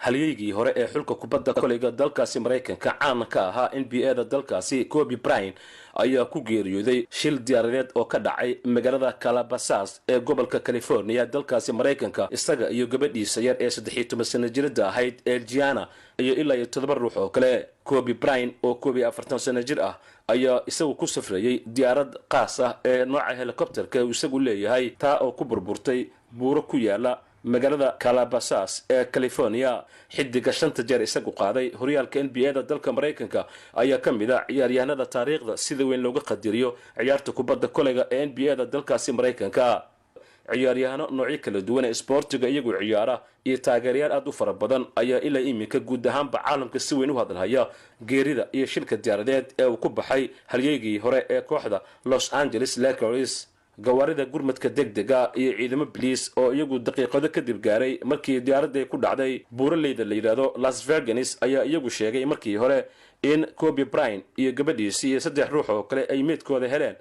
halyeygii hore ee xulka kubadda koleyga dalkaasi Mareykanka caan ka ahaa NBA-da dalkaasi Kobe Bryant ayaa ku geeriyooday shil diyaradeed oo ka dhacay magaalada Calabasas ee gobolka California dalkaasi Mareykanka isaga iyo gabadhiisa yar ee 13 sano jirada ahayd ee Gianna iyo ilaa 7 ruux oo kale. Kobe Bryant oo 40 sano jir ah ayaa isagu ku safrayay diyaarad qaas ah ee nooca helicopterka uu isagu leeyahay taa oo ku burburtay buuro ku yaala magaalada Calabasas ee California. xidiga 5 jeer isagu qaaday horyaalka NBA-da dalka Mareykanka ayaa kamid ah ciyaaryahanada taariikhda sida weyn looga qadariyo ciyaarta kubadda koleyga ee NBA-da dalkaasi Mareykanka. ciyaaryahano noocyo kala duwan ee sportiga iyagu ciyaara iyo taageerayaal aad u fara badan ayaa ilaa iminka guud ahaanba caalamka si weyn u hadalhaya geerida iyo shilka diyaaradeed ee uu ku baxay halyeygii hore ee kooxda Los Angeles Lakers. gawaarida gurmadka degdega iyo ciidamo biliis oo iyagu daqiiqado kadib gaaray markii diyaaradda ku dhacday buuraleyda la yiraahdo Las Vegas ayaa iyagu sheegay markii hore in Kobe Bryant iyo gabadhiisa iyo 3 ruux oo kale ay meedkooda heleen,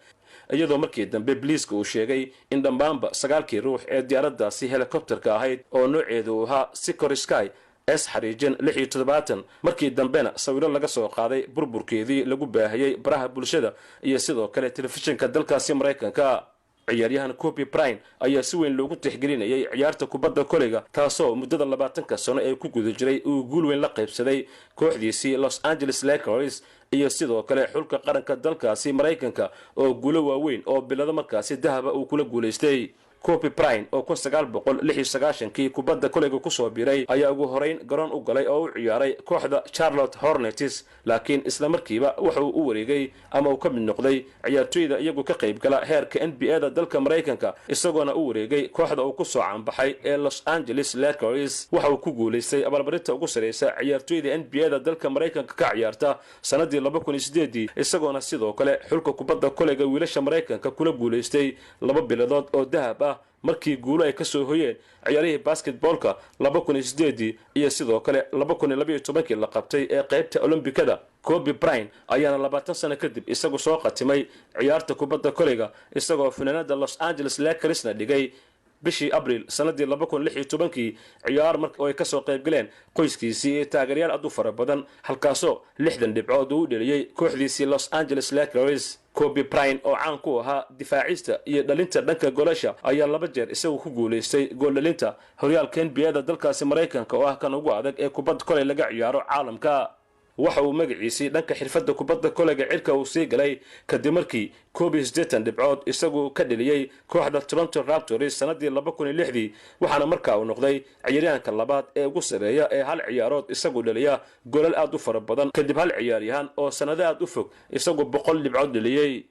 iyadoo markii dambe biliiska uu sheegay in dhammaanba 9 ruux ee diyaaraddaasi helicopterka ahayd oo nooceedu ahaa Sikor Sky S xariijin 67 markii dambena sawiro laga soo qaaday burburkeedii lagu baahiyay baraha bulshada iyo sidoo kale telefishinka dalkaasi Mareykanka. ciyaaryahan Kobe Bryant ayaa si weyn loogu tixgelinayay ciyaarta kubadda koleyga taasoo muddada 20 sano ee ku guda jiray uu guul weyn la qaybsaday kooxdiisii Los Angeles Lakers iyo sidoo kale xulka qaranka dalkaasi Mareykanka oo guulo waaweyn oo bilada markaasi dahaba uu kula guuleystay. Kobe Bryant oo 1996 kubadda koleyga ku soo biiray ayaa ugu horeyn garoon u galay oo u ciyaaray kooxda Charlotte Hornets, laakiin isla markiiba wuxuu u wareegay ama uu ka mid noqday ciyaartoyda iyagu ka qayb gala heerka NBA-da dalka Mareykanka isagoona u wareegay kooxda uu ku soo caanbaxay ee Los Angeles Lakers. waxa uu ku guuleystay abaalmarinta ugu sareysa ciyaartoyda NBA-da dalka Mareykanka ka ciyaarta sanadii 2008 isagoona sidoo kale xulka kubadda koleyga wiilasha Mareykanka kula guuleystay 2 biladood oo dahab ah markii guulo ay ka soo hoyeen ciyaarihii basketballka 2008 iyo sidoo kale 2012 la qabtay ee qaybta Olombikada. Kobe Bryant ayaana 20 sano kadib isagu soo qatimay ciyaarta kubadda koleyga isagoo fanaanada Los Angeles Lakers dhigay bishii Abriil sanadii 2016 ciyaar markii ay ka soo qayb galeen qoyskiisii ee taageerayaal aad u fara badan halkaasoo 60 dhibcood uu dhaliyay kooxdiisii Los Angeles Lakers. Kobe Bryant oo caan ku ahaa difaacista iyo dhalinta dhanka goolasha ayaa 2 jeer isagu ku guuleystay gool dhalinta horyaalka NBA-da dalkaasi Mareykanka oo ah kan ugu adag ee kubadda koley laga ciyaaro caalamka. waxa uu magaciisii dhanka xirfadda kubadda koleyga cirka uu sii galay kadib markii Kobe 80 dhibcood isagu ka dhaliyay kooxda Toronto Raptors sanadii 2006 waxaana markaa uu noqday ciyaaryahanka labaad ee ugu sareeya ee hal ciyaarood isagu dhaliya goolal aad u fara badan kadib hal ciyaaryahan oo sanado aad u fog isagu 100 dhibcood dhaliyay.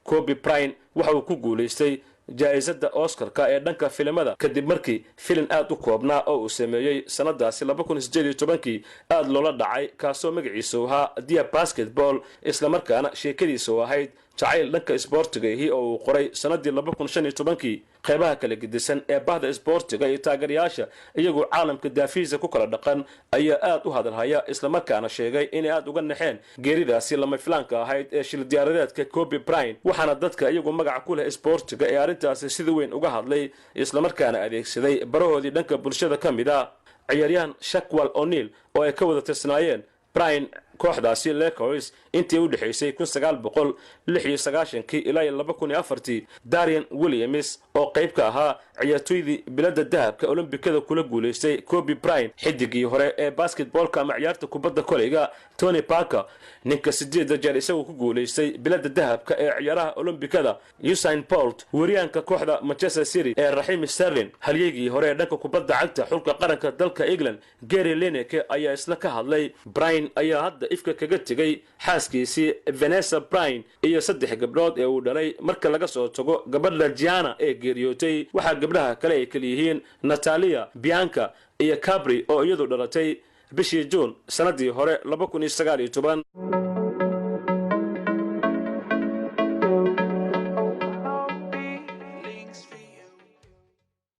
Kobe Bryant waxa uu ku guuleystay jaayizada Oscar-ka ee dhanka filimada kadib markii filim aad u koobnaa oo uu sameeyay sanadaasi 2018 aad loola dhacay kaasoo magaciisu ahaa Dia Basketball isla markaana sheekadiisu ahayd jacayl dhanka sportiga oo uu qoray sanadii 2015 qaybaha kala gedisan ee bahda sportiga iyo taageerayaasha iyagu caalamka daafiisa ku kala dhaqan ayaa aad u hadalhaya isla markaana sheegay in aad uga naxeen geeridaasi lama filaanka ahayd ee shil diyaaradeedka Kobe Bryant waxaana dadka iyagu magac ku leh sportiga ee arintaasi sida weyn uga hadlay isla markaana adeegsaday barahoodii dhanka bulshada kamida ciyaaryahan Shaquille O'Neal oo ay ka wada tasnaayeen Bryant kooxdaasi Lakers intii u dhaxaysay 1996 ilaa 2004 Darian Williams oo qayb ka ahaa ciyaartoydii bilada dahabka Olombikada kula guuleystay Kobe Bryant xidigii hore ee basketballka ama ciyaarta kubadda koleyga Tony Parker ninka 8 jeer isagu ku guuleystay bilada dahabka ee ciyaaraha Olombikada Usain Bolt wariyaanka kooxda Manchester City ee Raheem Sterling halyeygii hore ee dhanka kubadda cagta xulka qaranka dalka England geeryoday ayaa isla ka hadlay Bryant ayaa hadda ifka kaga tagay xaaskiisii Vanessa Bryant iyo 3 gabdhood ee uu dhalay marka laga soo tago gabadha Gianna ee geeryoday waxa gabdhaha kale ay kala yihiin Natalia, Bianca iyo Cabri oo iyadu dhalatay bishii June sanadii hore 2019.